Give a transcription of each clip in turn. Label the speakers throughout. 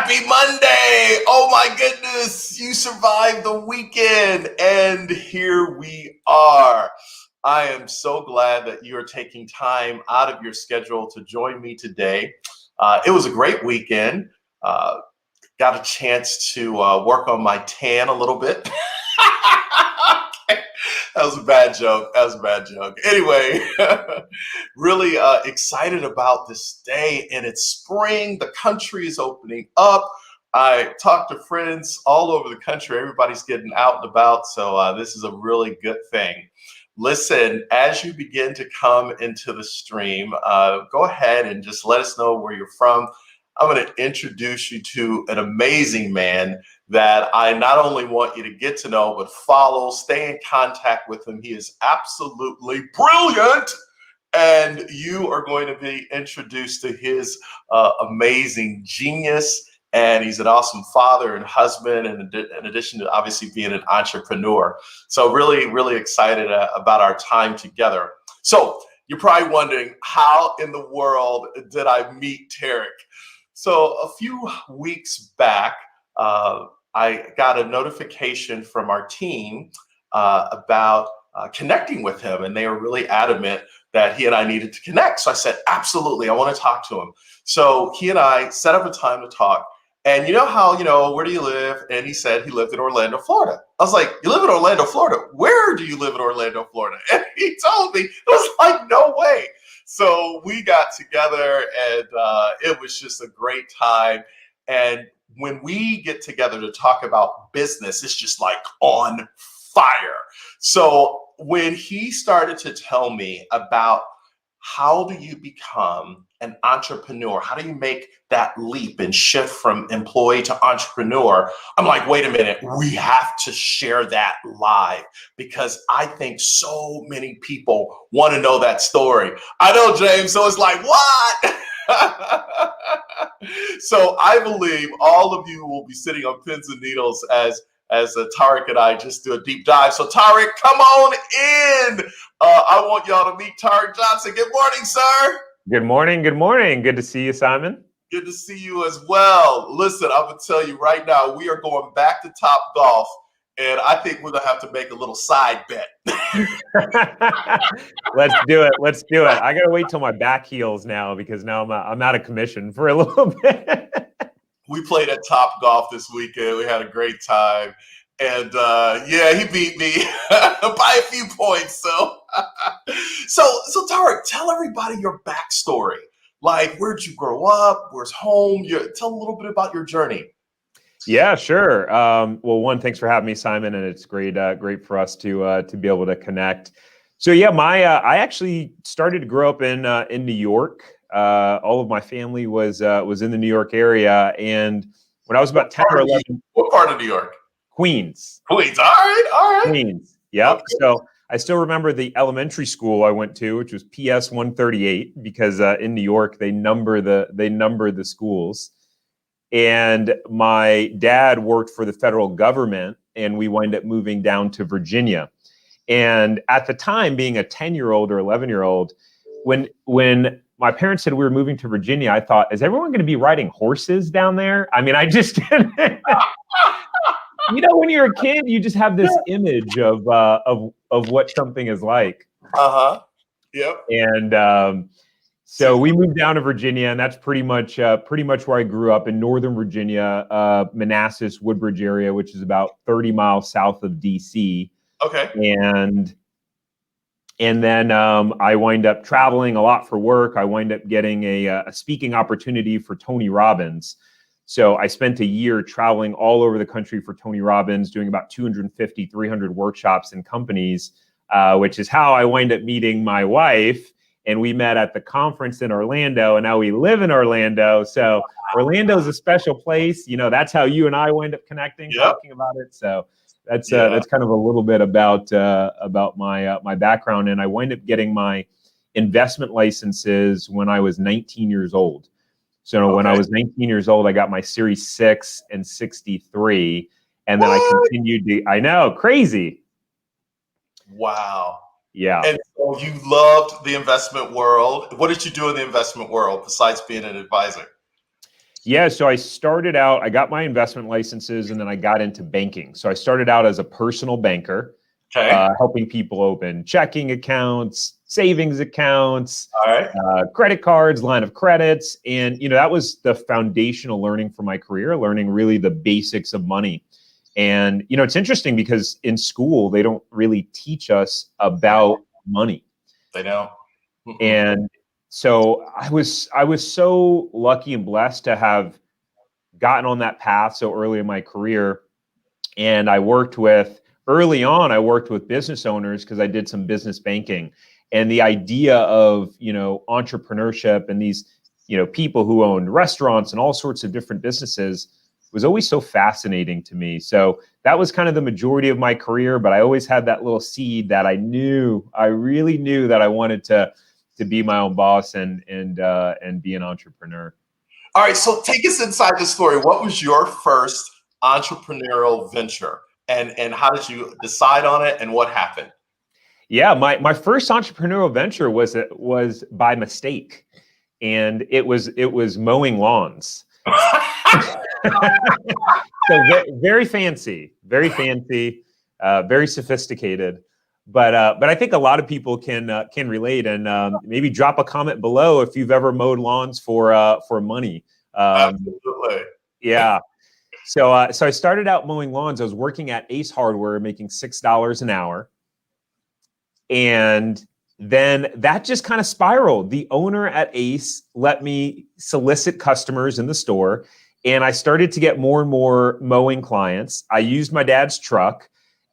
Speaker 1: Happy Monday! Oh my goodness, you survived the weekend, and here we are. I am so glad that you are taking time out of your schedule to join me today. It was a great weekend. Uh, got a chance to work on my tan a little bit. That was a bad joke. Anyway, really excited about this day, and it's spring. The country is opening up. I talked to friends all over the country. Everybody's getting out and about, so this is a really good thing. Listen, as you begin to come into the stream, go ahead and just let us know where you're from. I'm going to introduce you to an amazing man that I not only want you to get to know, but follow, stay in contact with him. He is absolutely brilliant. And you are going to be introduced to his amazing genius. And he's an awesome father and husband, and in addition to obviously being an entrepreneur. So really, really excited about our time together. So you're probably wondering, how in the world did I meet Tariq? So a few weeks back, I got a notification from our team about connecting with him, and they were really adamant that he and I needed to connect. So I said, absolutely, I want to talk to him. So he and I set up a time to talk. And you know how, where do you live? And he said he lived in Orlando, Florida. I was like, you live in Orlando, Florida? Where do you live in Orlando, Florida? And he told me, it was like, no way. So we got together, and it was just a great time. And when we get together to talk about business, it's just like on fire. So when he started to tell me about how do you become an entrepreneur, how do you make that leap and shift from employee to entrepreneur, I'm like, wait a minute, we have to share that live, because I think so many people want to know that story. I know, James, so it's like, what? So I believe all of you will be sitting on pins and needles as Tariq and I just do a deep dive. So Tariq, come on in. I want y'all to meet Tariq Johnson. Good morning, sir.
Speaker 2: Good morning. Good morning. Good to see you, Simon.
Speaker 1: Good to see you as well. Listen, I'm going to tell you right now, we are going back to Top Golf, and I think we're going to have to make a little side bet.
Speaker 2: Let's do it. Let's do it. I got to wait till my back heals now, because now I'm out of commission for a little bit.
Speaker 1: We played at Top Golf this weekend. We had a great time. And yeah, he beat me by a few points. So Tariq, tell everybody your backstory. Like, where'd you grow up? Where's home? Tell a little bit about your journey.
Speaker 2: Yeah, sure. Well, one, thanks for having me, Simon, and it's great for us to be able to connect. So yeah, I actually started to grow up in New York. All of my family was in the New York area, and when I was about 10 or 11.
Speaker 1: What part of New York?
Speaker 2: Queens.
Speaker 1: Queens. All right.
Speaker 2: Queens. Yep.
Speaker 1: Okay.
Speaker 2: So I still remember the elementary school I went to, which was PS 138, because in New York they number the schools. And my dad worked for the federal government, and we wound up moving down to Virginia. And at the time, being a 10-year-old or 11-year-old, when my parents said we were moving to Virginia, I thought, is everyone going to be riding horses down there? I mean, I just didn't. When you're a kid, you just have this image of what something is like.
Speaker 1: Yep.
Speaker 2: And so we moved down to Virginia, and that's pretty much where I grew up, in Northern Virginia, Manassas, Woodbridge area, which is about 30 miles south of DC.
Speaker 1: Okay.
Speaker 2: And then I wind up traveling a lot for work. I wind up getting a speaking opportunity for Tony Robbins. So I spent a year traveling all over the country for Tony Robbins, doing about 250, 300 workshops in companies, which is how I wind up meeting my wife. And we met at the conference in Orlando, and now we live in Orlando. So Orlando's a special place. That's how you and I wind up connecting, talking about it. So that's kind of a little bit about my background. And I wind up getting my investment licenses when I was 19 years old. So when I was 19 years old, I got my Series 6 and 63. And then I continued I know, crazy.
Speaker 1: Wow.
Speaker 2: Yeah.
Speaker 1: And so you loved the investment world. What did you do in the investment world besides being an advisor?
Speaker 2: Yeah, so I started out, I got my investment licenses and then I got into banking. So I started out as a personal banker,
Speaker 1: Okay.
Speaker 2: helping people open checking accounts, savings accounts,
Speaker 1: All right.
Speaker 2: credit cards, line of credits. And, that was the foundational learning for my career, learning really the basics of money. And, it's interesting because in school, they don't really teach us about money.
Speaker 1: They know. Mm-mm.
Speaker 2: And so I was so lucky and blessed to have gotten on that path so early in my career. And early on, I worked with business owners because I did some business banking. And the idea of, entrepreneurship and these, people who owned restaurants and all sorts of different businesses was always so fascinating to me. So that was kind of the majority of my career, but I always had that little seed that I really knew that I wanted to be my own boss and be an entrepreneur.
Speaker 1: All right. So take us inside the story. What was your first entrepreneurial venture, and how did you decide on it, and what happened?
Speaker 2: Yeah, my first entrepreneurial venture was by mistake, and it was mowing lawns. So very fancy, very sophisticated. But I think a lot of people can relate, and maybe drop a comment below if you've ever mowed lawns for money.
Speaker 1: Absolutely.
Speaker 2: Yeah. So I started out mowing lawns. I was working at Ace Hardware, making $6 an hour, and then that just kind of spiraled. The owner at Ace let me solicit customers in the store, and I started to get more and more mowing clients. I used my dad's truck,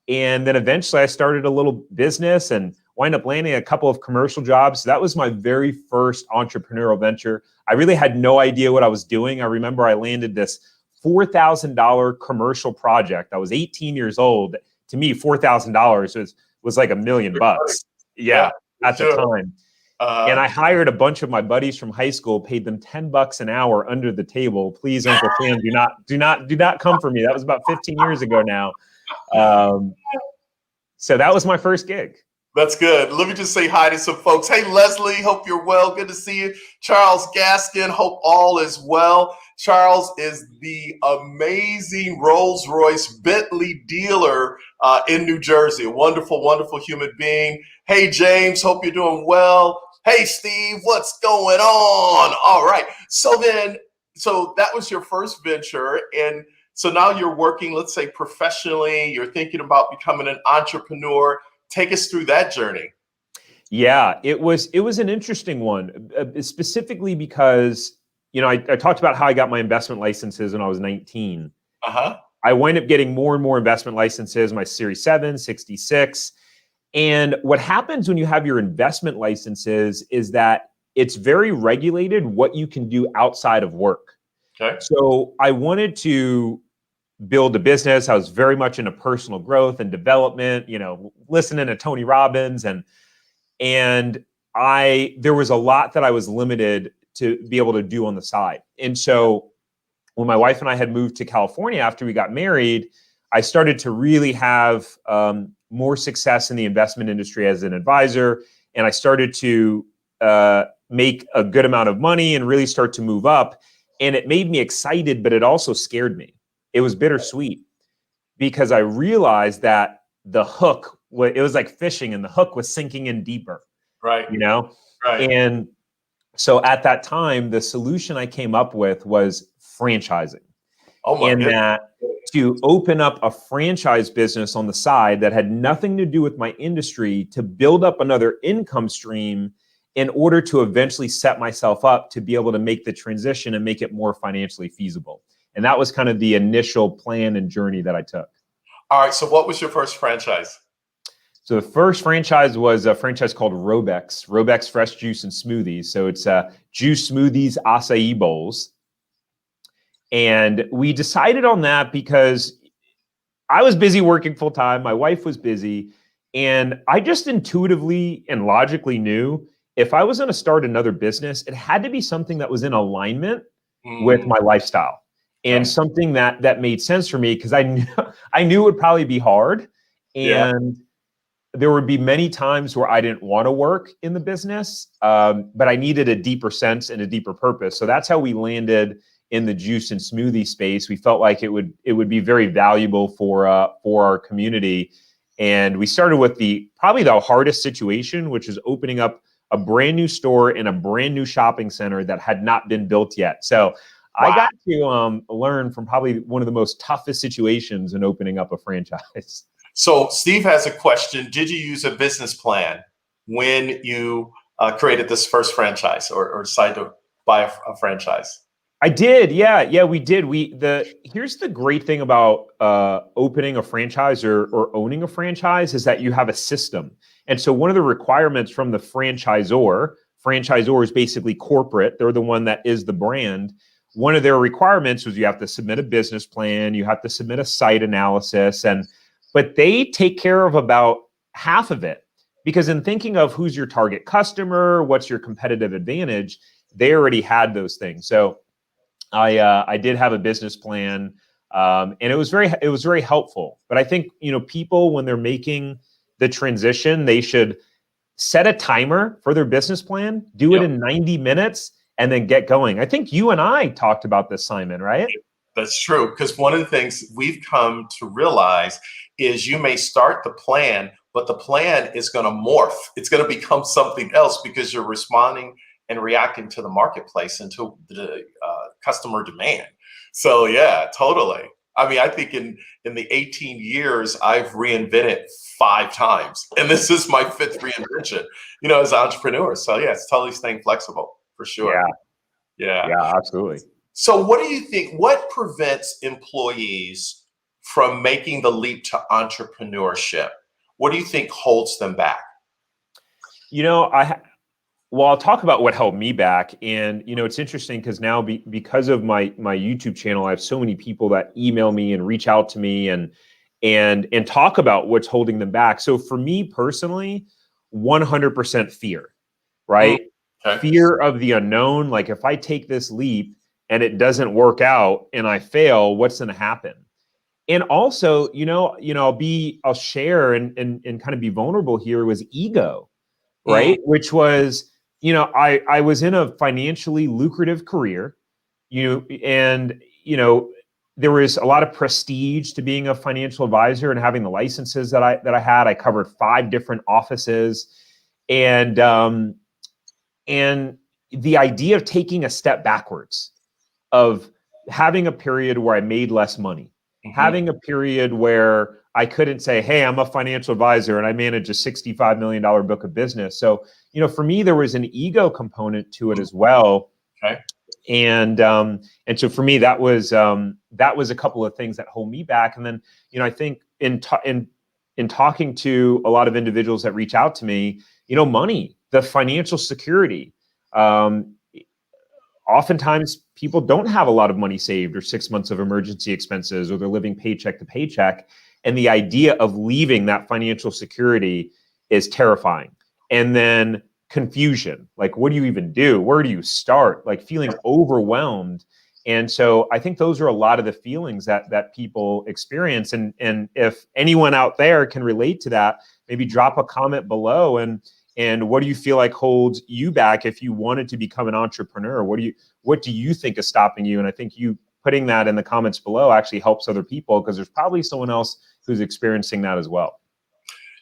Speaker 2: and then eventually I started a little business and wind up landing a couple of commercial jobs. So that was my very first entrepreneurial venture. I really had no idea what I was doing. I remember I landed this $4,000 commercial project. I was 18 years old. To me, $4,000 was like $1 million. Yeah, at the time. And I hired a bunch of my buddies from high school, paid them $10 an hour under the table. Please, Uncle Sam, do not come for me. That was about 15 years ago now. So that was my first gig.
Speaker 1: That's good. Let me just say hi to some folks. Hey, Leslie, hope you're well. Good to see you. Charles Gaskin, hope all is well. Charles is the amazing Rolls-Royce Bentley dealer in New Jersey. A wonderful, wonderful human being. Hey, James, hope you're doing well. Hey, Steve, what's going on? All right. So that was your first venture. And so now you're working, let's say professionally, you're thinking about becoming an entrepreneur. Take us through that journey.
Speaker 2: Yeah, it was an interesting one, specifically because, I talked about how I got my investment licenses when I was 19. I wind up getting more and more investment licenses, my Series 7, 66. And what happens when you have your investment licenses is that it's very regulated what you can do outside of work.
Speaker 1: Okay.
Speaker 2: So I wanted to build a business. I was very much into personal growth and development, listening to Tony Robbins, and there was a lot that I was limited to be able to do on the side. And so when my wife and I had moved to California after we got married, I started to really have more success in the investment industry as an advisor. And I started to make a good amount of money and really start to move up. And it made me excited, but it also scared me. It was bittersweet because I realized that the hook, it was like fishing, and the hook was sinking in deeper.
Speaker 1: Right.
Speaker 2: Right. And so at that time, the solution I came up with was franchising.
Speaker 1: Oh my goodness.
Speaker 2: That to open up a franchise business on the side that had nothing to do with my industry, to build up another income stream in order to eventually set myself up to be able to make the transition and make it more financially feasible. And that was kind of the initial plan and journey that I took.
Speaker 1: All right. So what was your first franchise?
Speaker 2: So the first franchise was a franchise called Robex Fresh Juice and Smoothies. So it's juice smoothies, acai bowls. And we decided on that because I was busy working full time. My wife was busy. And I just intuitively and logically knew if I was going to start another business, it had to be something that was in alignment with my lifestyle. And something that made sense for me, because I knew it would probably be hard. And there would be many times where I didn't want to work in the business, but I needed a deeper sense and a deeper purpose. So that's how we landed in the juice and smoothie space. We felt like it would be very valuable for our community. And we started with probably the hardest situation, which is opening up a brand new store in a brand new shopping center that had not been built yet. So I got to learn from probably one of the most toughest situations in opening up a franchise.
Speaker 1: So Steve has a question. Did you use a business plan when you created this first franchise or decided to buy a franchise?
Speaker 2: I did. Yeah, we did. Here's the great thing about opening a franchise or owning a franchise is that you have a system. And so one of the requirements from the franchisor is basically corporate. They're the one that is the brand. One of their requirements was you have to submit a business plan, you have to submit a site analysis, but they take care of about half of it, because in thinking of who's your target customer, what's your competitive advantage, they already had those things. So I did have a business plan, and it was very helpful. But I think, people, when they're making the transition, they should set a timer for their business plan, do it in 90 minutes, and then get going. I think you and I talked about this, Simon, right?
Speaker 1: That's true, because one of the things we've come to realize is you may start the plan, but the plan is going to morph. It's going to become something else because you're responding and reacting to the marketplace and to the customer demand. So yeah, totally. I mean, I think in the 18 years, I've reinvented 5 times, and this is my 5th reinvention, as an entrepreneur. So yeah, it's totally staying flexible for sure.
Speaker 2: Yeah, absolutely.
Speaker 1: So what do you think, what prevents employees from making the leap to entrepreneurship? What do you think holds them back?
Speaker 2: I'll talk about what held me back. And, it's interesting because now because of my YouTube channel, I have so many people that email me and reach out to me and talk about what's holding them back. So for me personally, 100% fear, right? Okay. Fear of the unknown. Like, if I take this leap and it doesn't work out and I fail, what's going to happen? And also, I'll share and kind of be vulnerable here, was ego, right? Which was, I was in a financially lucrative career, and there was a lot of prestige to being a financial advisor and having the licenses that I had. I covered 5 different offices, and the idea of taking a step backwards, of having a period where I made less money, having a period where I couldn't say, hey, I'm a financial advisor and I manage a $65 million book of business. So, for me, there was an ego component to it as well.
Speaker 1: Okay.
Speaker 2: And so for me, that was a couple of things that hold me back. And then, I think in talking to a lot of individuals that reach out to me, money, the financial security, oftentimes people don't have a lot of money saved, or 6 months of emergency expenses, or they're living paycheck to paycheck. And the idea of leaving that financial security is terrifying. And then confusion, like, what do you even do? Where do you start? Like, feeling overwhelmed. And so I think those are a lot of the feelings that people experience. And if anyone out there can relate to that, maybe drop a comment below. And what do you feel like holds you back if you wanted to become an entrepreneur? What do you think is stopping you? And I think you putting that in the comments below actually helps other people, because there's probably someone else who's experiencing that as well.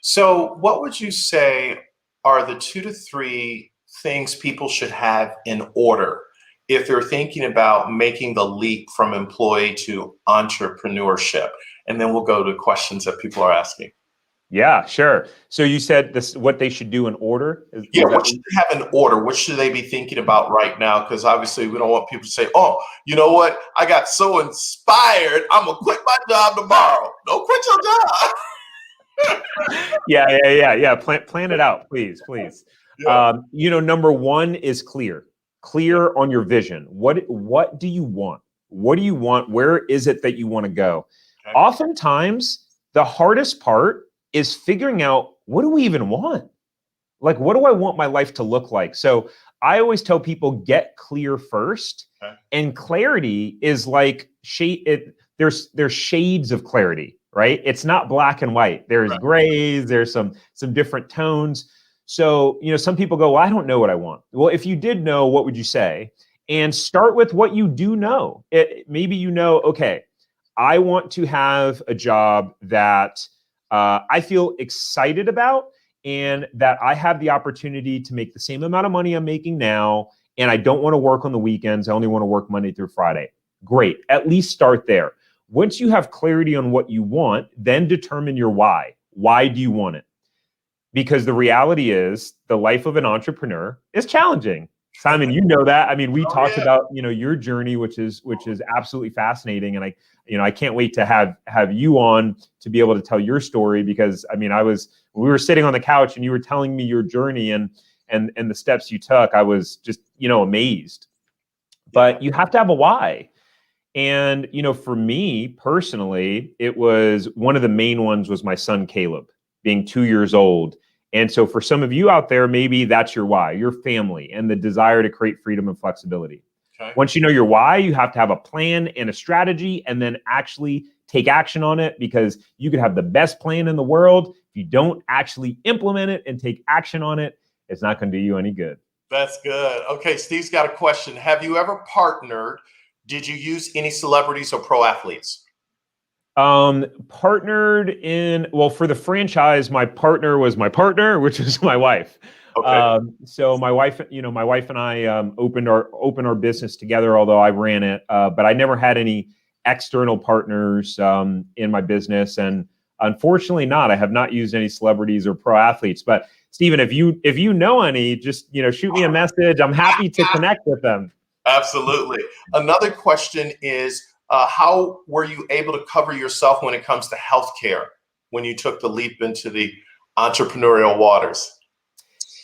Speaker 1: So what would you say are the 2 to 3 things people should have in order if they're thinking about making the leap from employee to entrepreneurship? And then we'll go to questions that people are asking.
Speaker 2: Yeah, sure. So you said this, what they should do in order?
Speaker 1: What should they have in order? What should they be thinking about right now? Because obviously we don't want people to say, oh, you know what? I got so inspired, I'm going to quit my job tomorrow. Don't quit your
Speaker 2: job. Yeah. Plan it out, please. Yeah. Number 1 is clear on your vision. What do you want? What do you want? Where is it that you want to go? Okay. Oftentimes, the hardest part is figuring out, what do we even want? Like, what do I want my life to look like? So I always tell people, get clear first. Okay. And clarity is like there's shades of clarity, right? It's not black and white. There's grays, there's some different tones. So, some people go, well, I don't know what I want. Well, if you did know, what would you say? and start with what you do know. Maybe you know, okay, I want to have a job that I feel excited about and that I have the opportunity to make the same amount of money I'm making now. And I don't want to work on the weekends. I only want to work Monday through Friday. Great. At least start there. Once you have clarity on what you want, then determine your why. Why do you want it? Because the reality is the life of an entrepreneur is challenging. Simon, you know that. I mean, we
Speaker 1: Oh,
Speaker 2: talked
Speaker 1: yeah.
Speaker 2: about, your journey, which is absolutely fascinating. And I can't wait to have you on to be able to tell your story, because we were sitting on the couch and you were telling me your journey and the steps you took. I was just, amazed. But you have to have a why. And, for me personally, it was one of the main ones was my son, Caleb, being 2 years old. And so for some of you out there, maybe that's your why, your family and the desire to create freedom and flexibility.
Speaker 1: Okay.
Speaker 2: Once you know your why, you have to have a plan and a strategy and then actually take action on it, because you could have the best plan in the world. If you don't actually implement it and take action on it, it's not going to do you any good.
Speaker 1: That's good. Okay, Steve's got a question. Have you ever partnered? Did you use any celebrities or pro athletes?
Speaker 2: Partnered for the franchise, my partner was my partner, which is my wife.
Speaker 1: Okay.
Speaker 2: So my wife and I opened our business together, although I ran it, but I never had any external partners in my business, and unfortunately I have not used any celebrities or pro athletes. But Stephen, if you know any, just shoot me a message. I'm happy to connect with them.
Speaker 1: Absolutely. Another question is, how were you able to cover yourself when it comes to healthcare when you took the leap into the entrepreneurial waters?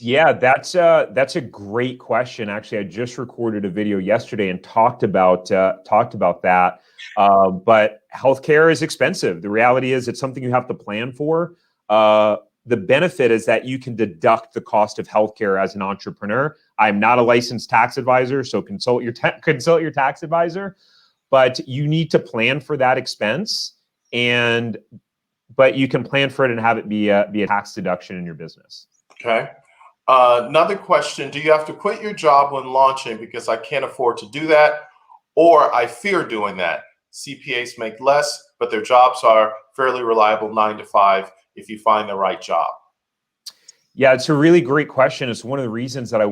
Speaker 2: Yeah, that's a great question. Actually, I just recorded a video yesterday and talked about that. But healthcare is expensive. The reality is, it's something you have to plan for. The benefit is that you can deduct the cost of healthcare as an entrepreneur. I'm not a licensed tax advisor, so consult your tax advisor. But you need to plan for that expense, but you can plan for it and have it be a tax deduction in your business.
Speaker 1: Okay. Another question, do you have to quit your job when launching because I can't afford to do that, or I fear doing that? CPAs make less, but their jobs are fairly reliable 9 to 5 if you find the right job.
Speaker 2: Yeah, it's a really great question. It's one of the reasons that I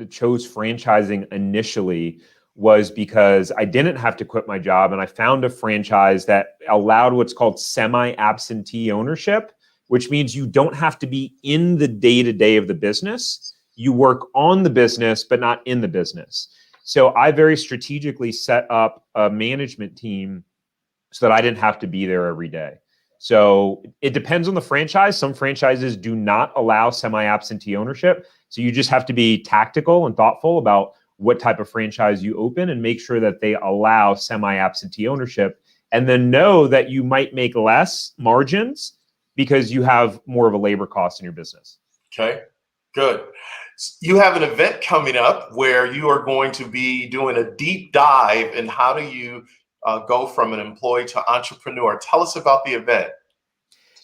Speaker 2: chose franchising initially, was because I didn't have to quit my job, and I found a franchise that allowed what's called semi-absentee ownership, which means you don't have to be in the day-to-day of the business. You work on the business, but not in the business. So I very strategically set up a management team so that I didn't have to be there every day. So it depends on the franchise. Some franchises do not allow semi-absentee ownership. So you just have to be tactical and thoughtful about what type of franchise you open and make sure that they allow semi-absentee ownership, and then know that you might make less margins because you have more of a labor cost in your business.
Speaker 1: Okay, good. You have an event coming up where you are going to be doing a deep dive in how do you go from an employee to entrepreneur. Tell us about the event.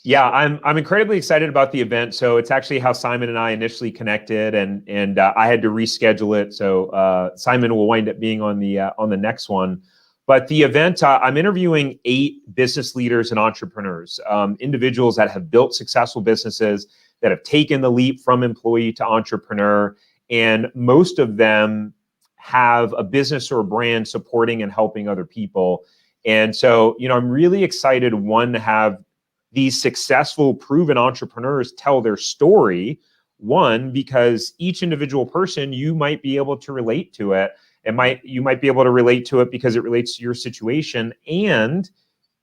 Speaker 2: Yeah, I'm incredibly excited about the event. So it's actually how Simon and I initially connected, and I had to reschedule it. So Simon will wind up being on the next one. But the event, I'm interviewing 8 business leaders and entrepreneurs, individuals that have built successful businesses, that have taken the leap from employee to entrepreneur, and most of them have a business or a brand supporting and helping other people. And so, I'm really excited, one, to have these successful, proven entrepreneurs tell their story. One, because each individual person, you might be able to relate to it. You might be able to relate to it because it relates to your situation, and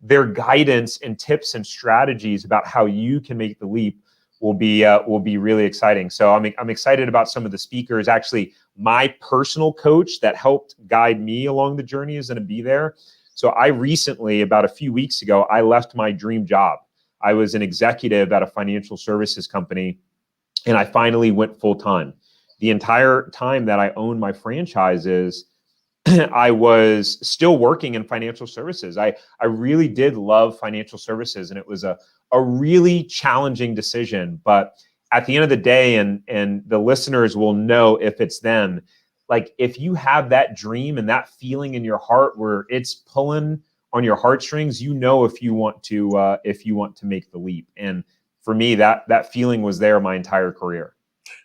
Speaker 2: their guidance and tips and strategies about how you can make the leap will be really exciting. So I'm excited about some of the speakers. Actually, my personal coach that helped guide me along the journey is going to be there. So I recently, about a few weeks ago, I left my dream job. I was an executive at a financial services company, and I finally went full time. The entire time that I owned my franchises, I was still working in financial services. I really did love financial services, and it was a really challenging decision. But at the end of the day, and the listeners will know if it's them, like if you have that dream and that feeling in your heart where it's pulling on your heartstrings, you know if you want to make the leap. And for me, that feeling was there my entire career.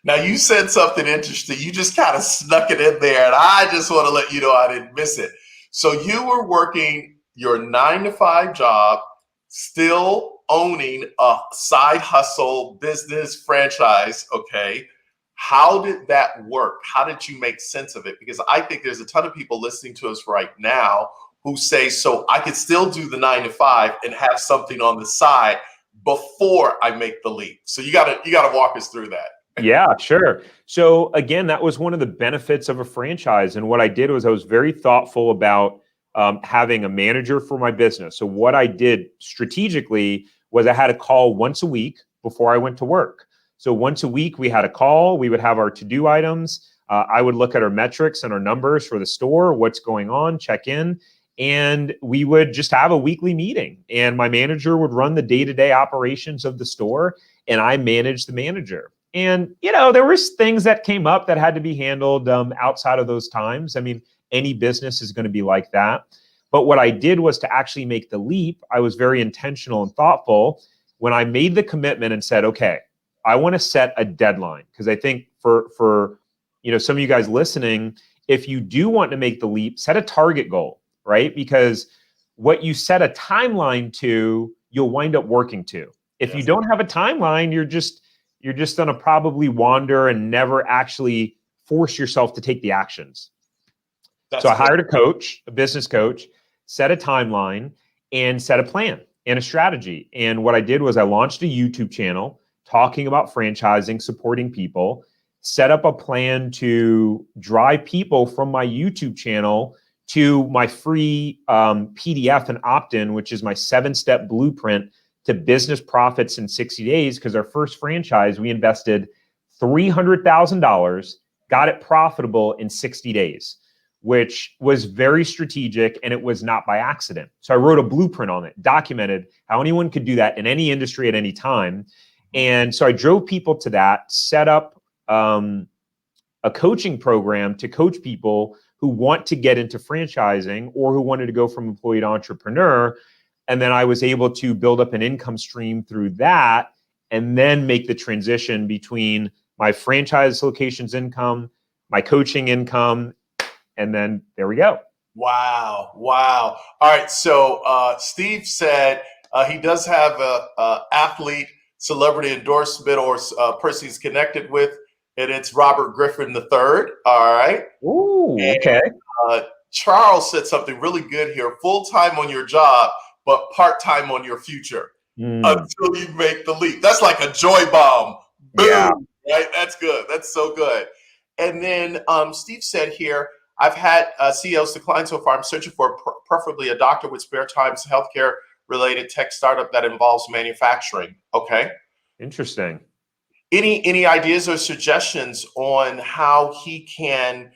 Speaker 1: Now, you said something interesting. You just kind of snuck it in there, and I just want to let you know I didn't miss it. So you were working your 9-to-5 job, still owning a side hustle business franchise. Okay. How did that work? How did you make sense of it? Because I think there's a ton of people listening to us right now who say, so I could still do the 9-to-5 and have something on the side before I make the leap. So you gotta walk us through that.
Speaker 2: Yeah, sure. So again, that was one of the benefits of a franchise. And what I did was I was very thoughtful about having a manager for my business. So what I did strategically was I had a call once a week before I went to work. So once a week we had a call, we would have our to-do items. I would look at our metrics and our numbers for the store, what's going on, check in, and we would just have a weekly meeting. And my manager would run the day-to-day operations of the store, and I managed the manager. And, there was things that came up that had to be handled outside of those times. I mean, any business is going to be like that. But what I did was to actually make the leap. I was very intentional and thoughtful when I made the commitment and said, okay, I want to set a deadline. Because I think for some of you guys listening, if you do want to make the leap, set a target goal, right? Because what you set a timeline to, you'll wind up working to. If you don't have a timeline, you're just going to probably wander and never actually force yourself to take the actions. So I hired a coach, a business coach, set a timeline and set a plan and a strategy. And what I did was I launched a YouTube channel talking about franchising, supporting people, set up a plan to drive people from my YouTube channel to my free PDF and opt-in, which is my 7-step blueprint to business profits in 60 days. Because our first franchise, we invested $300,000, got it profitable in 60 days, which was very strategic, and it was not by accident. So I wrote a blueprint on it, documented how anyone could do that in any industry at any time. And so I drove people to that, set up a coaching program to coach people who want to get into franchising or who wanted to go from employee to entrepreneur. And then I was able to build up an income stream through that and then make the transition between my franchise locations income, my coaching income, and then there we go.
Speaker 1: Wow. All right. So Steve said he does have a athlete celebrity endorsement or person he's connected with, and it's Robert Griffin III. All right.
Speaker 2: Ooh, okay.
Speaker 1: Charles said something really good here. Full-time on your job, but part-time on your future until you make the leap. That's like a joy bomb. Boom. Yeah. Right? That's good. That's so good. And then Steve said here, I've had CEOs decline so far. I'm searching for preferably a doctor with spare time, healthcare related tech startup that involves manufacturing. Okay.
Speaker 2: Interesting.
Speaker 1: Any ideas or suggestions on how he can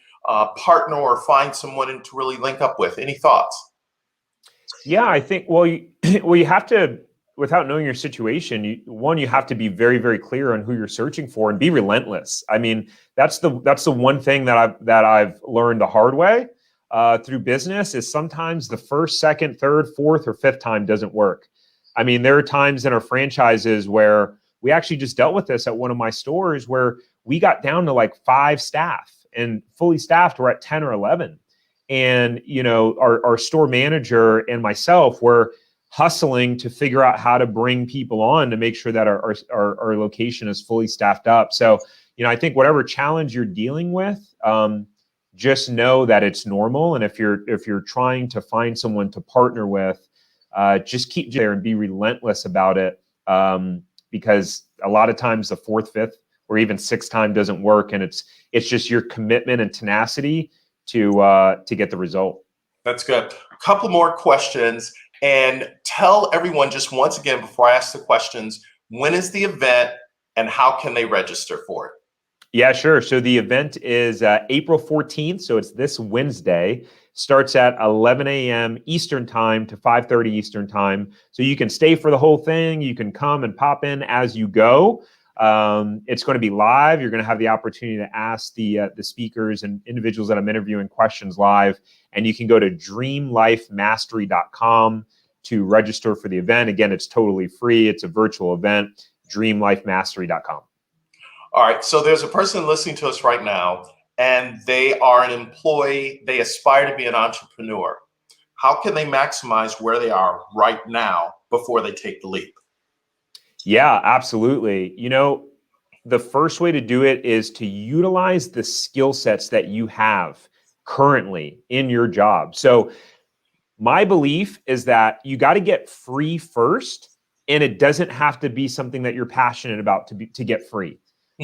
Speaker 1: partner or find someone to really link up with? Any thoughts?
Speaker 2: Yeah, I think, you have to, without knowing your situation, you have to be very, very clear on who you're searching for and be relentless. I mean, that's the one thing that I've learned the hard way through business is sometimes the first, second, third, fourth, or fifth time doesn't work. I mean, there are times in our franchises where we actually just dealt with this at one of my stores where we got down to like 5 staff, and fully staffed we're at 10 or 11. And, our store manager and myself were hustling to figure out how to bring people on to make sure that our location is fully staffed up. So, I think whatever challenge you're dealing with, just know that it's normal. And if you're trying to find someone to partner with, just keep there and be relentless about it. Because a lot of times the 4th, 5th, or even 6th time doesn't work. And it's just your commitment and tenacity to get the result.
Speaker 1: That's good. A couple more questions, and tell everyone just once again before I ask the questions, when is the event and how can they register for it?
Speaker 2: Yeah, sure. So the event is April 14th. So it's this Wednesday. Starts at 11 a.m. Eastern time to 5:30 Eastern time. So you can stay for the whole thing. You can come and pop in as you go. It's going to be live. You're going to have the opportunity to ask the speakers and individuals that I'm interviewing questions live. And you can go to dreamlifemastery.com to register for the event. Again, it's totally free. It's a virtual event, dreamlifemastery.com.
Speaker 1: All right. So there's a person listening to us right now, and they are an employee. They aspire to be an entrepreneur. How can they maximize where they are right now before they take the leap?
Speaker 2: Yeah, absolutely. You know, the first way to do it is to utilize the skill sets that you have currently in your job. So my belief is that you got to get free first, and it doesn't have to be something that you're passionate about to get free.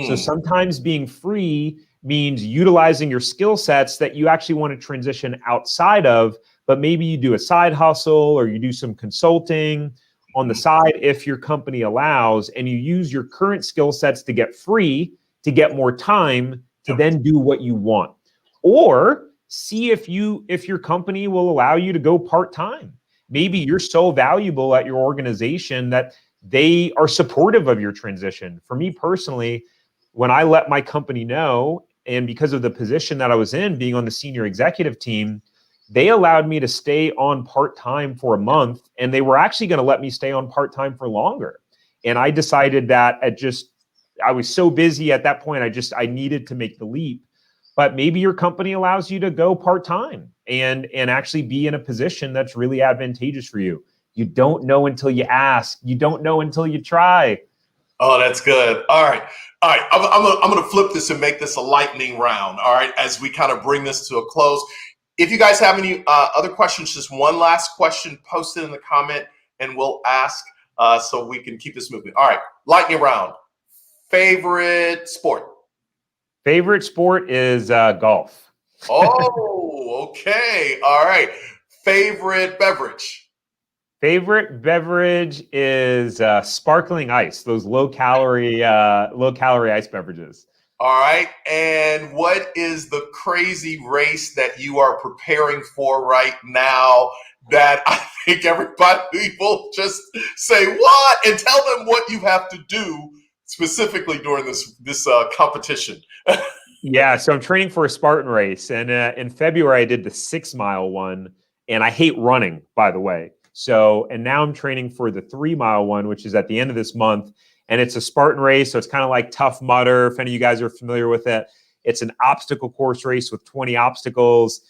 Speaker 2: So sometimes being free means utilizing your skill sets that you actually want to transition outside of, but maybe you do a side hustle or you do some consulting on the side if your company allows, and you use your current skill sets to get free, to get more time to then do what you want. Or see if your company will allow you to go part-time. Maybe you're so valuable at your organization that they are supportive of your transition. For me personally, when I let my company know, and because of the position that I was in, being on the senior executive team, they allowed me to stay on part-time for a month, and they were actually going to let me stay on part-time for longer. And I decided that I was so busy at that point, I needed to make the leap. But maybe your company allows you to go part-time and actually be in a position that's really advantageous for you. You don't know until you ask. You don't know until you try.
Speaker 1: Oh, that's good. All right. All right. I'm going to flip this and make this a lightning round. All right. As we kind of bring this to a close. If you guys have any other questions, just one last question, post it in the comment and we'll ask so we can keep this moving. All right. Lightning round. Favorite sport?
Speaker 2: Favorite sport is golf.
Speaker 1: Oh, okay. All right. Favorite beverage?
Speaker 2: Favorite beverage is sparkling ice, those low calorie ice beverages.
Speaker 1: All right. And what is the crazy race that you are preparing for right now that I think everybody will just say, what? And tell them what you have to do specifically during this competition.
Speaker 2: Yeah, so I'm training for a Spartan race. And in February, I did the 6-mile one. And I hate running, by the way. So, and now I'm training for the 3-mile one, which is at the end of this month. And it's a Spartan race. So it's kind of like Tough Mudder, if any of you guys are familiar with it. It's an obstacle course race with 20 obstacles.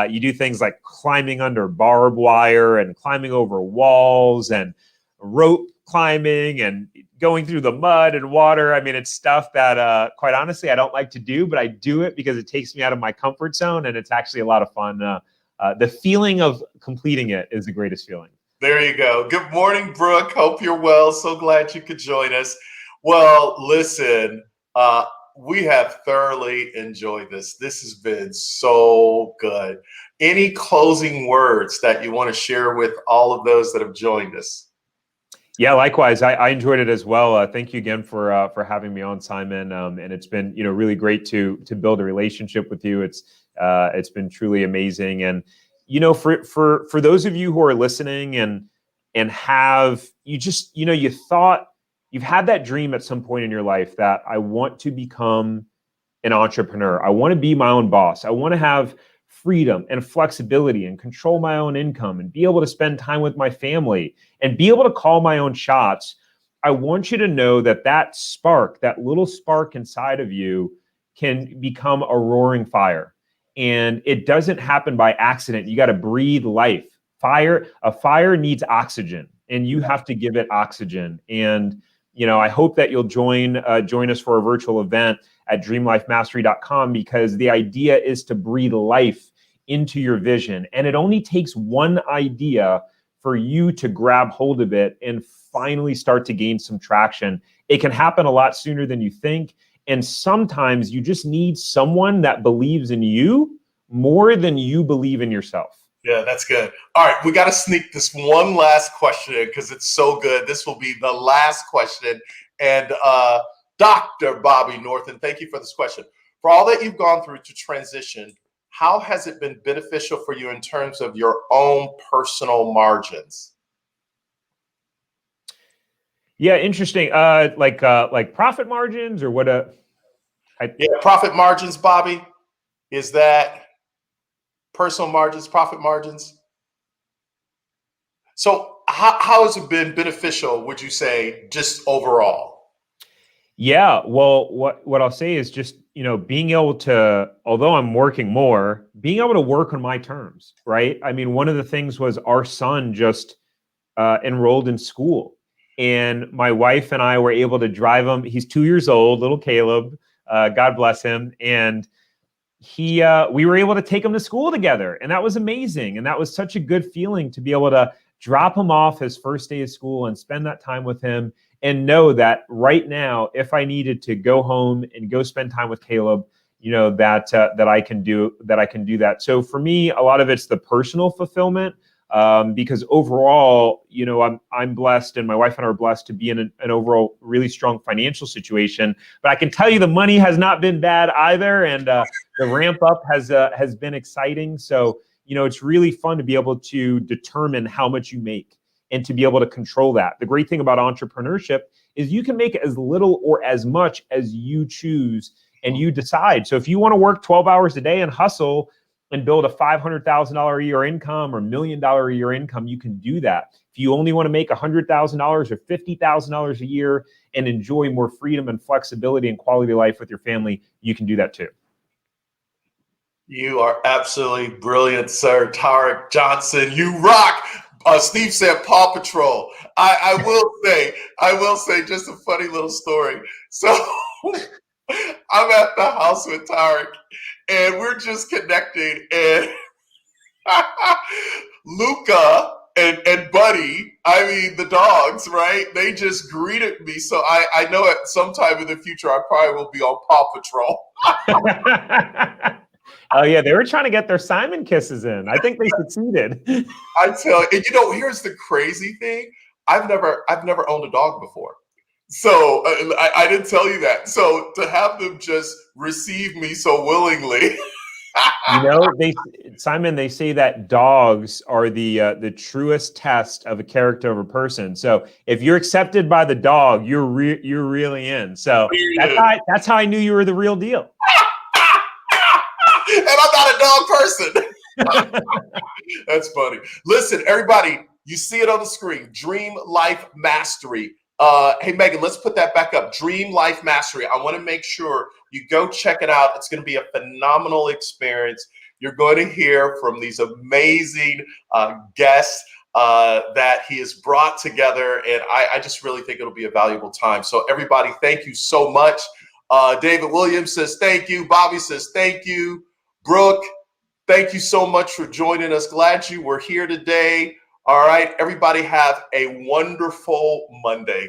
Speaker 2: You do things like climbing under barbed wire and climbing over walls and rope climbing and going through the mud and water. I mean, it's stuff that, quite honestly, I don't like to do, but I do it because it takes me out of my comfort zone. And it's actually a lot of fun. The feeling of completing it is the greatest feeling.
Speaker 1: There you go. Good morning, Brooke. Hope you're well. So glad you could join us. Well, listen, we have thoroughly enjoyed this. This has been so good. Any closing words that you want to share with all of those that have joined us?
Speaker 2: Yeah, likewise. I enjoyed it as well. Thank you again for having me on, Simon. And it's been really great to build a relationship with you. It's been truly amazing. And for those of you who are listening and have you thought you've had that dream at some point in your life that I want to become an entrepreneur. I want to be my own boss. I want to have freedom and flexibility and control my own income and be able to spend time with my family and be able to call my own shots. I want you to know that spark, that little spark inside of you can become a roaring fire. And it doesn't happen by accident. You got to breathe life. A fire needs oxygen, and you have to give it oxygen. And I hope that you'll join us for a virtual event at dreamlifemastery.com, because the idea is to breathe life into your vision. And it only takes one idea for you to grab hold of it and finally start to gain some traction. It can happen a lot sooner than you think. And sometimes you just need someone that believes in you more than you believe in yourself.
Speaker 1: Yeah, that's good. All right, we got to sneak this one last question in because it's so good. This will be the last question. And Dr. Bobby Northen, thank you for this question. For all that you've gone through to transition, how has it been beneficial for you in terms of your own personal margins?
Speaker 2: Yeah, interesting. Like profit margins or what?
Speaker 1: Yeah, profit margins, Bobby. Is that personal margins, profit margins? So how has it been beneficial, would you say, just overall?
Speaker 2: Yeah, well, what I'll say is just, being able to, although I'm working more, being able to work on my terms, right? I mean, one of the things was our son just enrolled in school, and my wife and I were able to drive him. He's 2 years old, little Caleb, God bless him, and we were able to take him to school together, and that was amazing, and that was such a good feeling to be able to drop him off his first day of school and spend that time with him, and know that right now, if I needed to go home and go spend time with Caleb, that I can do that. So for me, a lot of it's the personal fulfillment, because overall, I'm blessed, and my wife and I are blessed to be in an overall really strong financial situation. But I can tell you, the money has not been bad either, and the ramp up has been exciting. So it's really fun to be able to determine how much you make and to be able to control that. The great thing about entrepreneurship is you can make as little or as much as you choose and you decide. So if you want to work 12 hours a day and hustle and build a $500,000 a year income or $1 million a year income, you can do that. If you only want to make $100,000 or $50,000 a year and enjoy more freedom and flexibility and quality of life with your family, you can do that too.
Speaker 1: You are absolutely brilliant, sir. Tariq Johnson, you rock. Steve said Paw Patrol. I will say just a funny little story. So I'm at the house with Tariq, and we're just connecting, and Luca and Buddy, I mean the dogs, right? They just greeted me. So I know at some time in the future I probably will be on Paw Patrol.
Speaker 2: Oh yeah, they were trying to get their Simon kisses in. I think they succeeded.
Speaker 1: I tell you, and here's the crazy thing. I've never owned a dog before. So I didn't tell you that. So to have them just receive me so willingly.
Speaker 2: They say that dogs are the truest test of a character of a person. So if you're accepted by the dog, you're really in. So that's how I knew you were the real deal.
Speaker 1: And I'm not a dog person. That's funny. Listen, everybody, you see it on the screen. Dream Life Mastery. Hey, Megan, let's put that back up. Dream Life Mastery. I want to make sure you go check it out. It's going to be a phenomenal experience. You're going to hear from these amazing guests that he has brought together. And I just really think it'll be a valuable time. So everybody, thank you so much. David Williams says thank you. Bobby says thank you. Brooke, thank you so much for joining us. Glad you were here today. All right, everybody have a wonderful Monday.